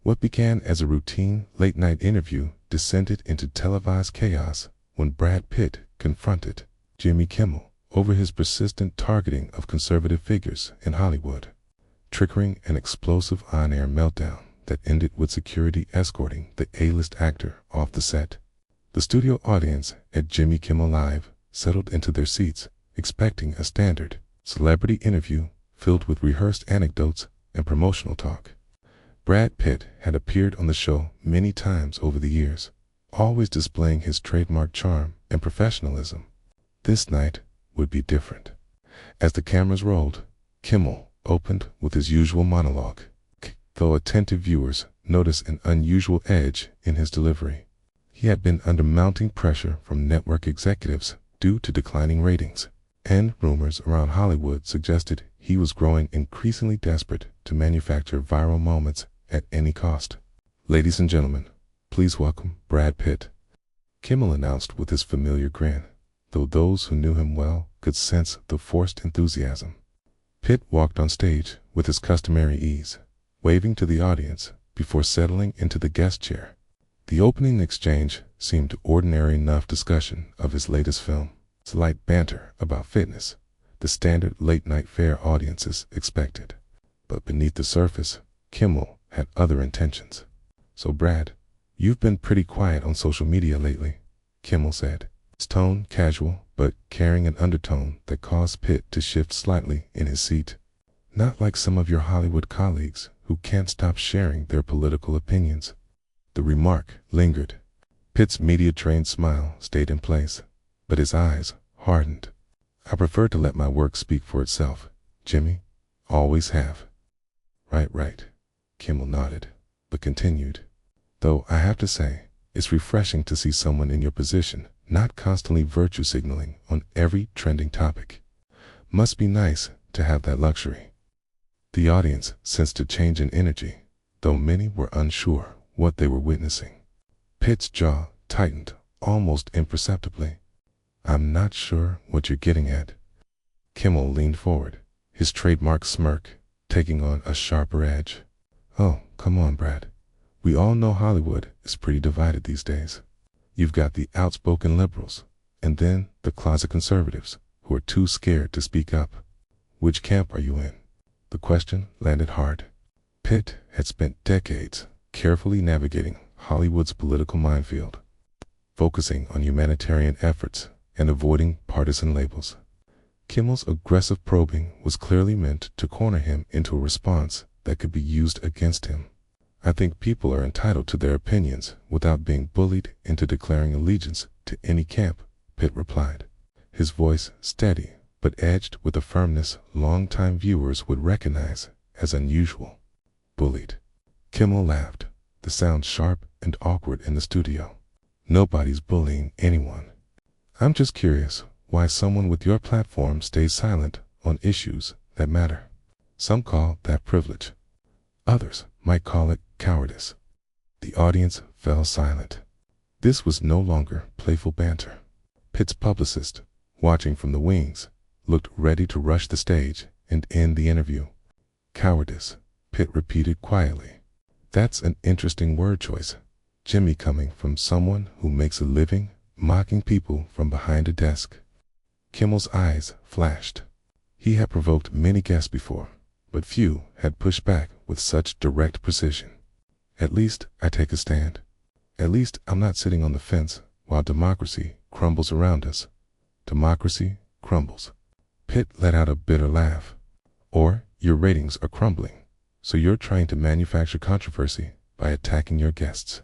What began as a routine late-night interview descended into televised chaos when Brad Pitt confronted Jimmy Kimmel over his persistent targeting of conservative figures in Hollywood, triggering an explosive on-air meltdown that ended with security escorting the A-list actor off the set. The studio audience at Jimmy Kimmel Live settled into their seats, expecting a standard celebrity interview filled with rehearsed anecdotes and promotional talk. Brad Pitt had appeared on the show many times over the years, always displaying his trademark charm and professionalism. This night would be different. As the cameras rolled, Kimmel opened with his usual monologue, though attentive viewers noticed an unusual edge in his delivery. He had been under mounting pressure from network executives due to declining ratings, and rumors around Hollywood suggested he was growing increasingly desperate to manufacture viral moments at any cost. "Ladies and gentlemen, please welcome Brad Pitt," Kimmel announced with his familiar grin, though those who knew him well could sense the forced enthusiasm. Pitt walked on stage with his customary ease, waving to the audience before settling into the guest chair. The opening exchange seemed ordinary enough discussion of his latest film, slight banter about fitness, the standard late-night fare audiences expected. But beneath the surface, Kimmel had other intentions. "So Brad, you've been pretty quiet on social media lately," Kimmel said, his tone casual but carrying an undertone that caused Pitt to shift slightly in his seat. "Not like some of your Hollywood colleagues who can't stop sharing their political opinions." The remark lingered. Pitt's media-trained smile stayed in place, but his eyes hardened. "I prefer to let my work speak for itself, Jimmy. Always have." Right, Kimmel nodded, but continued. "Though I have to say, it's refreshing to see someone in your position not constantly virtue signaling on every trending topic. Must be nice to have that luxury." The audience sensed a change in energy, though many were unsure what they were witnessing. Pitt's jaw tightened almost imperceptibly. "I'm not sure what you're getting at." Kimmel leaned forward, his trademark smirk taking on a sharper edge. "Oh, come on, Brad. We all know Hollywood is pretty divided these days. You've got the outspoken liberals, and then the closet conservatives who are too scared to speak up. Which camp are you in?" The question landed hard. Pitt had spent decades carefully navigating Hollywood's political minefield, focusing on humanitarian efforts and avoiding partisan labels. Kimmel's aggressive probing was clearly meant to corner him into a response that could be used against him. "I think people are entitled to their opinions without being bullied into declaring allegiance to any camp," Pitt replied, his voice steady but edged with a firmness longtime viewers would recognize as unusual. "Bullied?" Kimmel laughed, the sound sharp and awkward in the studio. "Nobody's bullying anyone. I'm just curious why someone with your platform stays silent on issues that matter. Some call that privilege. Others might call it cowardice." The audience fell silent. This was no longer playful banter. Pitt's publicist, watching from the wings, looked ready to rush the stage and end the interview. "Cowardice," Pitt repeated quietly. "That's an interesting word choice, Jimmy, coming from someone who makes a living mocking people from behind a desk." Kimmel's eyes flashed. He had provoked many guests before, but few had pushed back with such direct precision. "At least I take a stand. At least I'm not sitting on the fence while democracy crumbles around us." Democracy crumbles. Pitt let out a bitter laugh. "Or your ratings are crumbling, so you're trying to manufacture controversy by attacking your guests."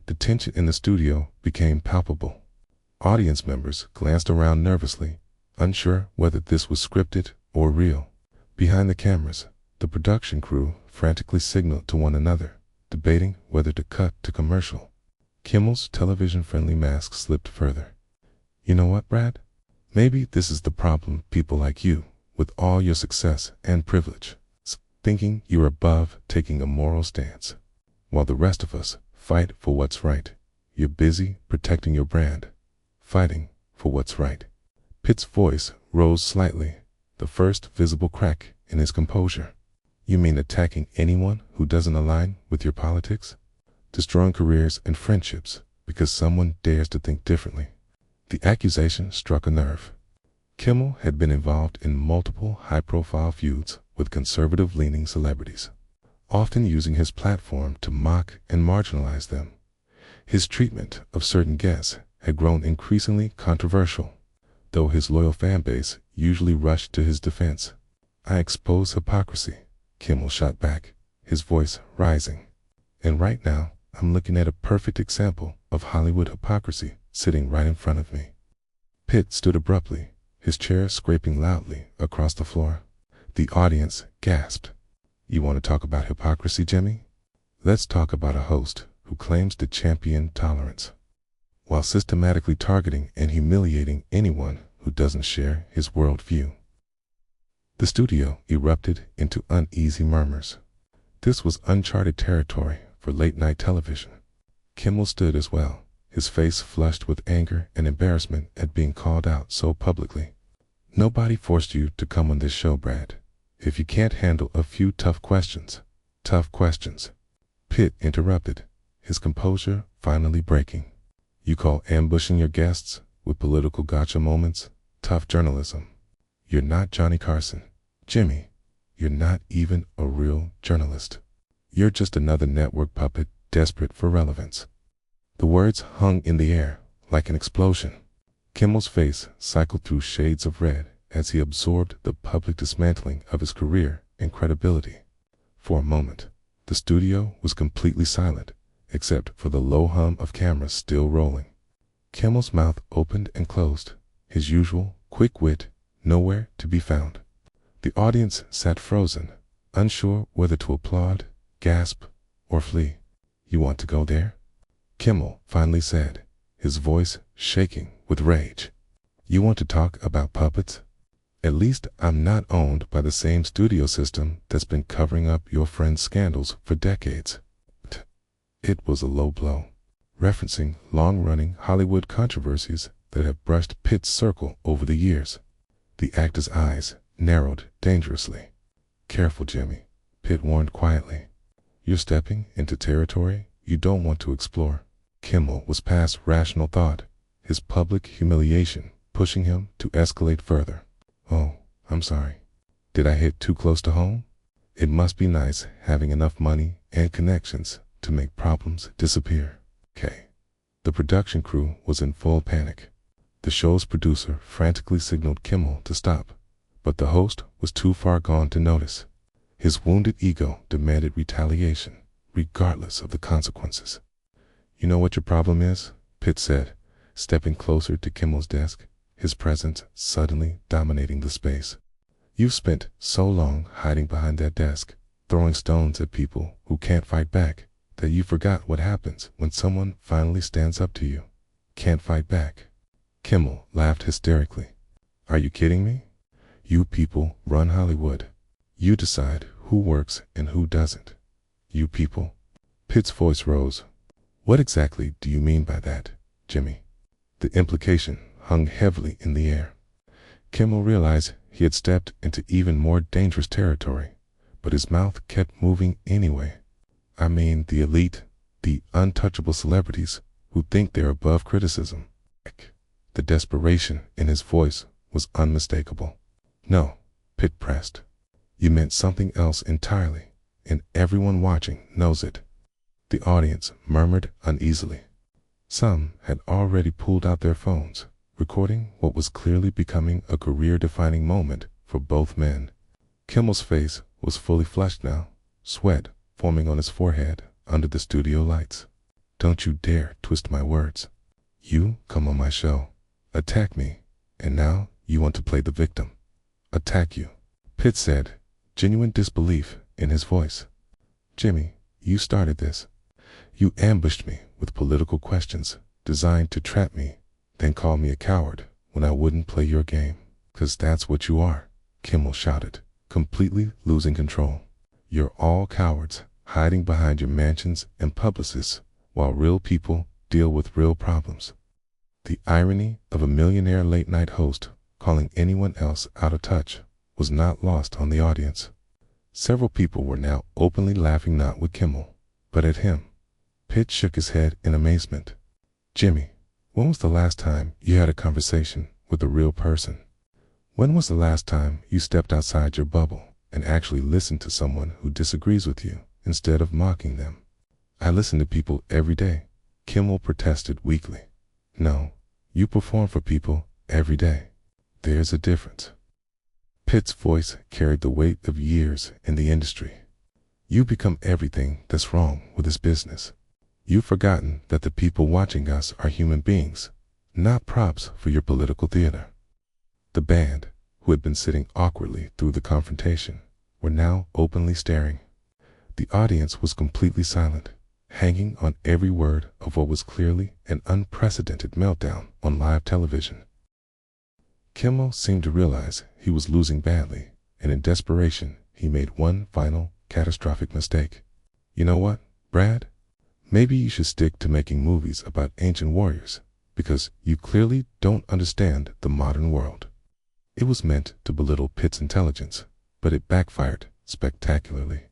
The tension in the studio became palpable. Audience members glanced around nervously, unsure whether this was scripted or real. Behind the cameras, the production crew frantically signaled to one another, debating whether to cut to commercial. Kimmel's television-friendly mask slipped further. "You know what, Brad? Maybe this is the problem people like you, with all your success and privilege, thinking you're above taking a moral stance. While the rest of us fight for what's right, you're busy protecting your brand, fighting for what's right." Pitt's voice rose slightly, the first visible crack in his composure. You mean attacking anyone who doesn't align with your politics? Destroying careers and friendships because someone dares to think differently. The accusation struck a nerve. Kimmel had been involved in multiple high-profile feuds with conservative-leaning celebrities, often using his platform to mock and marginalize them. His treatment of certain guests had grown increasingly controversial, though his loyal fan base usually rushed to his defense. "I expose hypocrisy," Kimmel shot back, his voice rising. "And right now, I'm looking at a perfect example of Hollywood hypocrisy sitting right in front of me." Pitt stood abruptly, his chair scraping loudly across the floor. The audience gasped. "You want to talk about hypocrisy, Jimmy? Let's talk about a host who claims to champion tolerance, while systematically targeting and humiliating anyone who doesn't share his worldview." The studio erupted into uneasy murmurs. This was uncharted territory for late-night television. Kimmel stood as well, his face flushed with anger and embarrassment at being called out so publicly. "Nobody forced you to come on this show, Brad. If you can't handle a few tough questions, Pitt interrupted, his composure finally breaking. "You call ambushing your guests with political gotcha moments tough journalism? You're not Johnny Carson. Jimmy, you're not even a real journalist. You're just another network puppet desperate for relevance." The words hung in the air like an explosion. Kimmel's face cycled through shades of red as he absorbed the public dismantling of his career and credibility. For a moment, the studio was completely silent, except for the low hum of cameras still rolling. Kimmel's mouth opened and closed, his usual quick wit nowhere to be found. The audience sat frozen, unsure whether to applaud, gasp, or flee. "You want to go there?" Kimmel finally said, his voice shaking with rage. "You want to talk about puppets? At least I'm not owned by the same studio system that's been covering up your friend's scandals for decades." It was a low blow, referencing long-running Hollywood controversies that have brushed Pitt's circle over the years. The actor's eyes narrowed dangerously. "Careful, Jimmy," Pitt warned quietly. "You're stepping into territory you don't want to explore." Kimmel was past rational thought, his public humiliation pushing him to escalate further. "Oh, I'm sorry. Did I hit too close to home? It must be nice having enough money and connections to make problems disappear." Okay. The production crew was in full panic. The show's producer frantically signaled Kimmel to stop, but the host was too far gone to notice. His wounded ego demanded retaliation, regardless of the consequences. "You know what your problem is?" Pitt said, stepping closer to Kimmel's desk, his presence suddenly dominating the space. "You've spent so long hiding behind that desk, throwing stones at people who can't fight back, that you forgot what happens when someone finally stands up to you. Can't fight back." Kimmel laughed hysterically. "Are you kidding me? You people run Hollywood. You decide who works and who doesn't. You people." Pitt's voice rose. "What exactly do you mean by that, Jimmy?" The implication hung heavily in the air. Kimmel realized he had stepped into even more dangerous territory, but his mouth kept moving anyway. "I mean the elite, the untouchable celebrities who think they're above criticism." The desperation in his voice was unmistakable. "No," Pitt pressed. "You meant something else entirely, and everyone watching knows it." The audience murmured uneasily. Some had already pulled out their phones, recording what was clearly becoming a career-defining moment for both men. Kimmel's face was fully flushed now, sweat forming on his forehead under the studio lights. "Don't you dare twist my words. You come on my show, attack me, and now you want to play the victim." "Attack you?" Pitt said, genuine disbelief in his voice. "Jimmy, you started this. You ambushed me with political questions designed to trap me, then call me a coward when I wouldn't play your game. 'Cause that's what you are," Kimmel shouted, completely losing control. "You're all cowards, hiding behind your mansions and publicists, while real people deal with real problems." The irony of a millionaire late-night host calling anyone else out of touch was not lost on the audience. Several people were now openly laughing not with Kimmel, but at him. Pitt shook his head in amazement. Jimmy, when was the last time you had a conversation with a real person? When was the last time you stepped outside your bubble and actually listened to someone who disagrees with you instead of mocking them? I listen to people every day, Kimmel protested weakly. No, you perform for people every day. There's a difference. Pitt's voice carried the weight of years in the industry. You become everything that's wrong with this business. You've forgotten that the people watching us are human beings, not props for your political theater. The band, who had been sitting awkwardly through the confrontation, were now openly staring. The audience was completely silent, hanging on every word of what was clearly an unprecedented meltdown on live television. Kimmel seemed to realize he was losing badly, and in desperation, he made one final, catastrophic mistake. You know what, Brad? Maybe you should stick to making movies about ancient warriors, because you clearly don't understand the modern world. It was meant to belittle Pitt's intelligence, but it backfired spectacularly.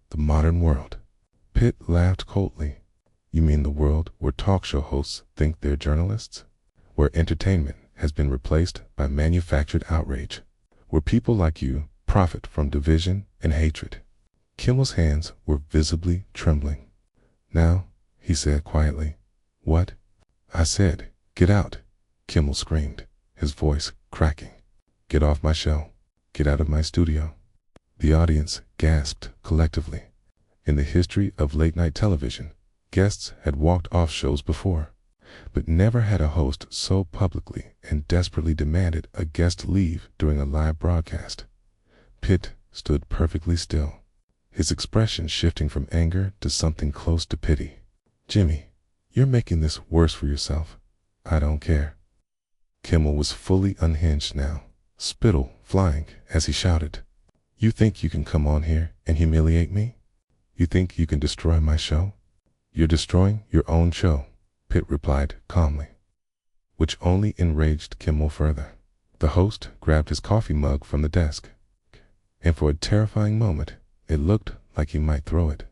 The modern world. Pitt laughed coldly. You mean the world where talk show hosts think they're journalists? Where entertainment has been replaced by manufactured outrage? Where people like you profit from division and hatred? Kimmel's hands were visibly trembling. Now, he said quietly. What? I said, get out, Kimmel screamed, his voice cracking. Get off my show. Get out of my studio. The audience gasped collectively. In the history of late-night television, guests had walked off shows before, but never had a host so publicly and desperately demanded a guest leave during a live broadcast. Pitt stood perfectly still, his expression shifting from anger to something close to pity. Jimmy, you're making this worse for yourself. I don't care. Kimmel was fully unhinged now, spittle flying as he shouted. You think you can come on here and humiliate me? You think you can destroy my show? You're destroying your own show, Pitt replied calmly, which only enraged Kimmel further. The host grabbed his coffee mug from the desk, and for a terrifying moment, it looked like he might throw it.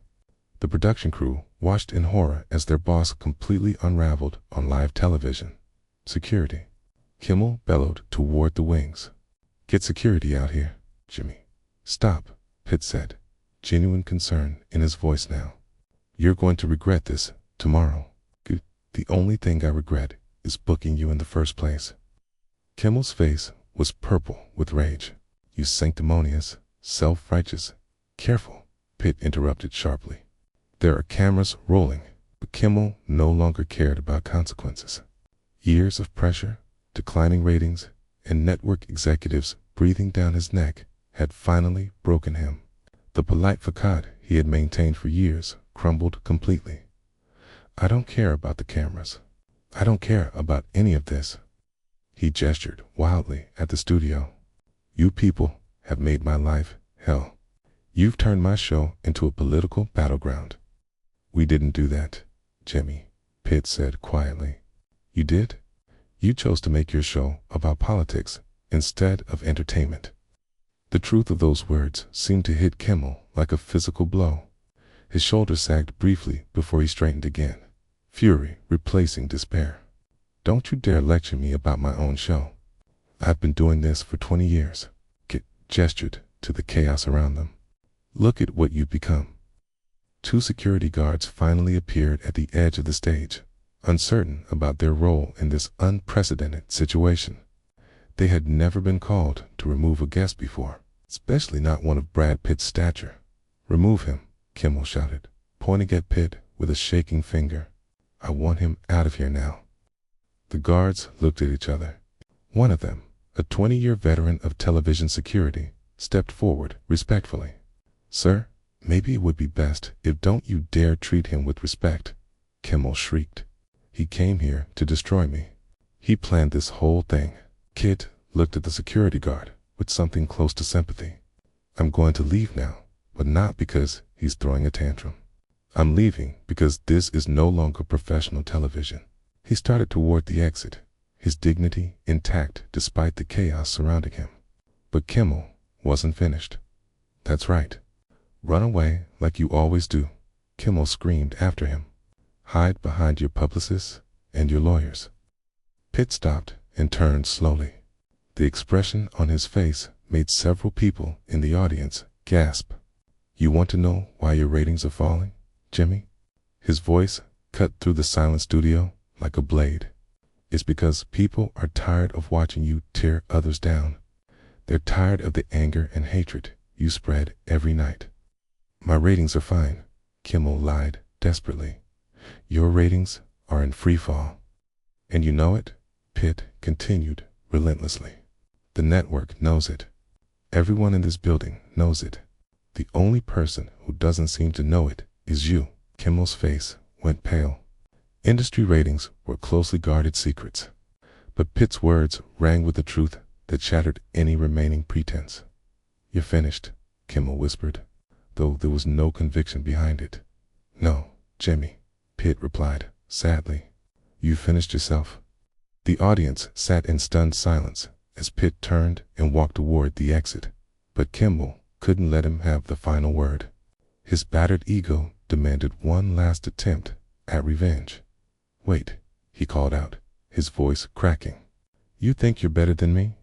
The production crew watched in horror as their boss completely unraveled on live television. Security. Kimmel bellowed toward the wings. Get security out here, Jimmy. Stop, Pitt said, genuine concern in his voice now. You're going to regret this tomorrow. The only thing I regret is booking you in the first place. Kimmel's face was purple with rage. You sanctimonious, self-righteous. Careful, Pitt interrupted sharply. There are cameras rolling, but Kimmel no longer cared about consequences. Years of pressure, declining ratings, and network executives breathing down his neck had finally broken him. The polite facade he had maintained for years crumbled completely. I don't care about the cameras. I don't care about any of this. He gestured wildly at the studio. You people have made my life hell. You've turned my show into a political battleground. We didn't do that, Jimmy, Pitt said quietly. You did? You chose to make your show about politics instead of entertainment. The truth of those words seemed to hit Kimmel like a physical blow. His shoulders sagged briefly before he straightened again, fury replacing despair. Don't you dare lecture me about my own show. I've been doing this for 20 years. Kit gestured to the chaos around them. Look at what you've become. Two security guards finally appeared at the edge of the stage, uncertain about their role in this unprecedented situation. They had never been called to remove a guest before, especially not one of Brad Pitt's stature. Remove him, Kimmel shouted, pointing at Pitt with a shaking finger. I want him out of here now. The guards looked at each other. One of them, a 20-year veteran of television security, stepped forward respectfully. Sir, maybe it would be best if don't you dare treat him with respect, Kimmel shrieked. He came here to destroy me. He planned this whole thing. Kit looked at the security guard with something close to sympathy. I'm going to leave now, but not because he's throwing a tantrum. I'm leaving because this is no longer professional television. He started toward the exit, his dignity intact despite the chaos surrounding him. But Kimmel wasn't finished. That's right. "Run away like you always do," Kimmel screamed after him. "Hide behind your publicists and your lawyers." Pitt stopped and turned slowly. The expression on his face made several people in the audience gasp. "You want to know why your ratings are falling, Jimmy?" His voice cut through the silent studio like a blade. "It's because people are tired of watching you tear others down. They're tired of the anger and hatred you spread every night." "My ratings are fine," Kimmel lied desperately. "Your ratings are in free fall. And you know it," Pitt continued relentlessly. "The network knows it. Everyone in this building knows it. The only person who doesn't seem to know it is you." Kimmel's face went pale. Industry ratings were closely guarded secrets, but Pitt's words rang with a truth that shattered any remaining pretense. "You're finished," Kimmel whispered, though there was no conviction behind it. "No, Jimmy," Pitt replied sadly. "You finished yourself." The audience sat in stunned silence as Pitt turned and walked toward the exit, but Kimmel couldn't let him have the final word. His battered ego demanded one last attempt at revenge. "Wait," he called out, his voice cracking. "You think you're better than me?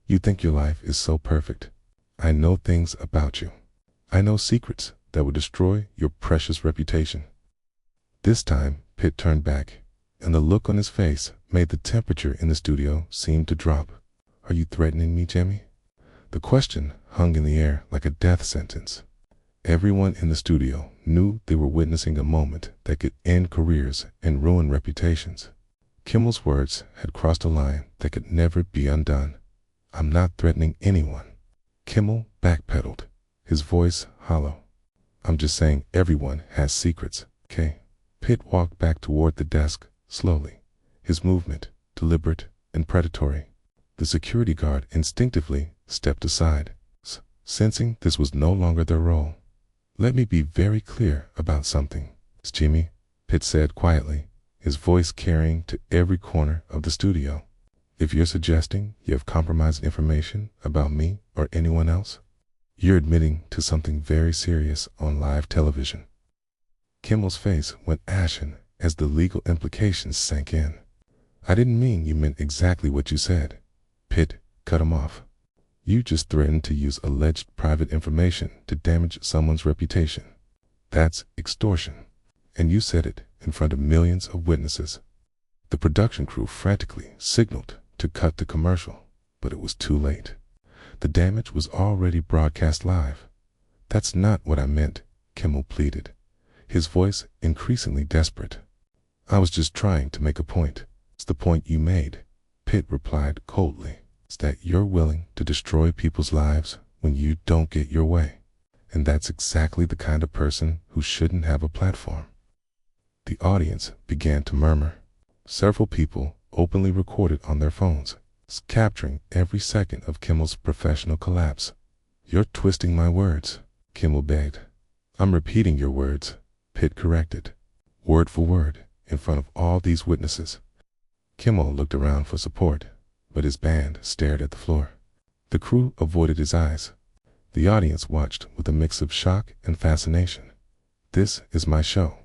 You think your life is so perfect? I know things about you. I know secrets that would destroy your precious reputation." This time, Pitt turned back, and the look on his face made the temperature in the studio seem to drop. "Are you threatening me, Jimmy?" The question hung in the air like a death sentence. Everyone in the studio knew they were witnessing a moment that could end careers and ruin reputations. Kimmel's words had crossed a line that could never be undone. "I'm not threatening anyone." Kimmel backpedaled, his voice hollow. "I'm just saying everyone has secrets, okay?" Pitt walked back toward the desk slowly, his movement deliberate and predatory. The security guard instinctively stepped aside, sensing this was no longer their role. "Let me be very clear about something, Jimmy," Pitt said quietly, his voice carrying to every corner of the studio. "If you're suggesting you have compromised information about me or anyone else, you're admitting to something very serious on live television." Kimmel's face went ashen as the legal implications sank in. "I didn't mean you meant exactly what you said," Pitt cut him off. "You just threatened to use alleged private information to damage someone's reputation. That's extortion. And you said it in front of millions of witnesses." The production crew frantically signaled to cut the commercial, but it was too late. The damage was already broadcast live. "That's not what I meant," Kimmel pleaded, his voice increasingly desperate. "I was just trying to make a point." "It's the point you made," Pitt replied coldly. "It's that you're willing to destroy people's lives when you don't get your way. And that's exactly the kind of person who shouldn't have a platform." The audience began to murmur. Several people openly recorded on their phones, capturing every second of Kimmel's professional collapse. "You're twisting my words," Kimmel begged. "I'm repeating your words," Pitt corrected, "word for word, in front of all these witnesses." Kimmel looked around for support, but his band stared at the floor. The crew avoided his eyes. The audience watched with a mix of shock and fascination. "This is my show,"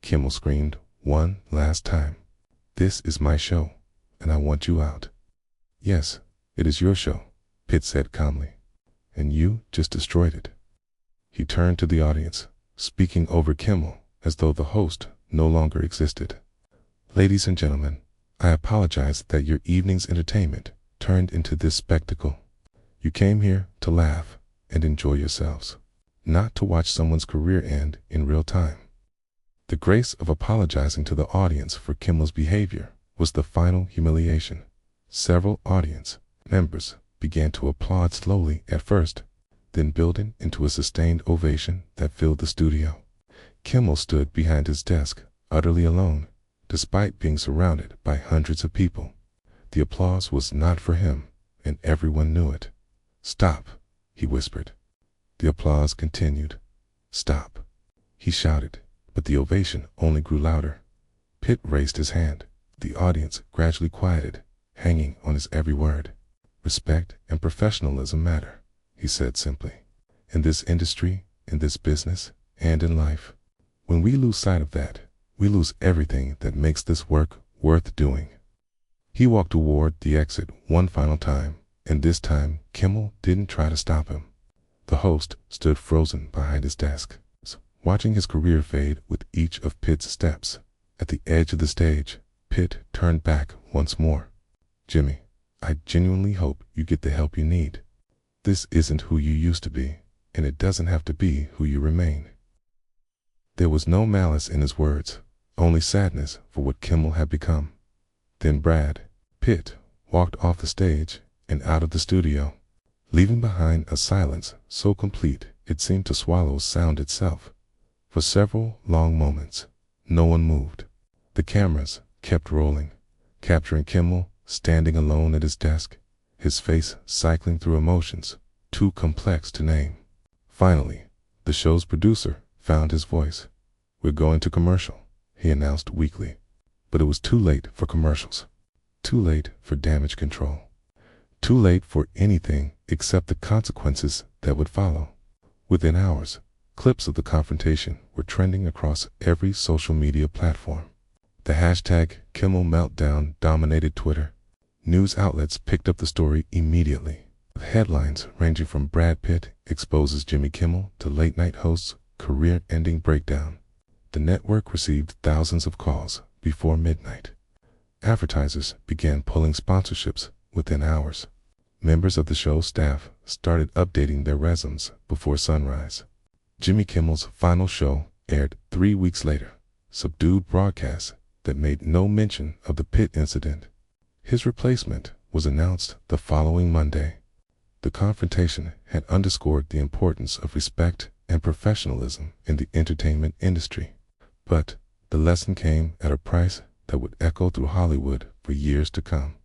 Kimmel screamed one last time. "This is my show, and I want you out." "Yes, it is your show," Pitt said calmly, "and you just destroyed it." He turned to the audience, speaking over Kimmel as though the host no longer existed. "Ladies and gentlemen, I apologize that your evening's entertainment turned into this spectacle. You came here to laugh and enjoy yourselves, not to watch someone's career end in real time." The grace of apologizing to the audience for Kimmel's behavior was the final humiliation. Several audience members began to applaud slowly at first, then building into a sustained ovation that filled the studio. Kimmel stood behind his desk, utterly alone, despite being surrounded by hundreds of people. The applause was not for him, and everyone knew it. "Stop," he whispered. The applause continued. "Stop," he shouted, but the ovation only grew louder. Pitt raised his hand. The audience gradually quieted, hanging on his every word. "Respect and professionalism matter," he said simply. "In this industry, in this business and in life. When we lose sight of that, we lose everything that makes this work worth doing. He walked toward the exit one final time, and this time Kimmel didn't try to stop him. The host stood frozen behind his desk, watching his career fade with each of Pitt's steps. At the edge of the stage, Pitt turned back once more. "Jimmy, I genuinely hope you get the help you need. This isn't who you used to be, and it doesn't have to be who you remain." There was no malice in his words, only sadness for what Kimmel had become. Then Brad Pitt walked off the stage and out of the studio, leaving behind a silence so complete it seemed to swallow sound itself. For several long moments, no one moved. The cameras kept rolling, capturing Kimmel standing alone at his desk, his face cycling through emotions too complex to name. Finally, the show's producer found his voice. "We're going to commercial," he announced weakly. But it was too late for commercials. Too late for damage control. Too late for anything except the consequences that would follow. Within hours, clips of the confrontation were trending across every social media platform. The hashtag Kimmel Meltdown dominated Twitter. News outlets picked up the story immediately, with headlines ranging from Brad Pitt exposes Jimmy Kimmel to late-night host's career-ending breakdown. The network received thousands of calls before midnight. Advertisers began pulling sponsorships within hours. Members of the show's staff started updating their resumes before sunrise. Jimmy Kimmel's final show aired 3 weeks later, subdued broadcasts that made no mention of the Pitt incident. His replacement was announced the following Monday. The confrontation had underscored the importance of respect and professionalism in the entertainment industry. But the lesson came at a price that would echo through Hollywood for years to come.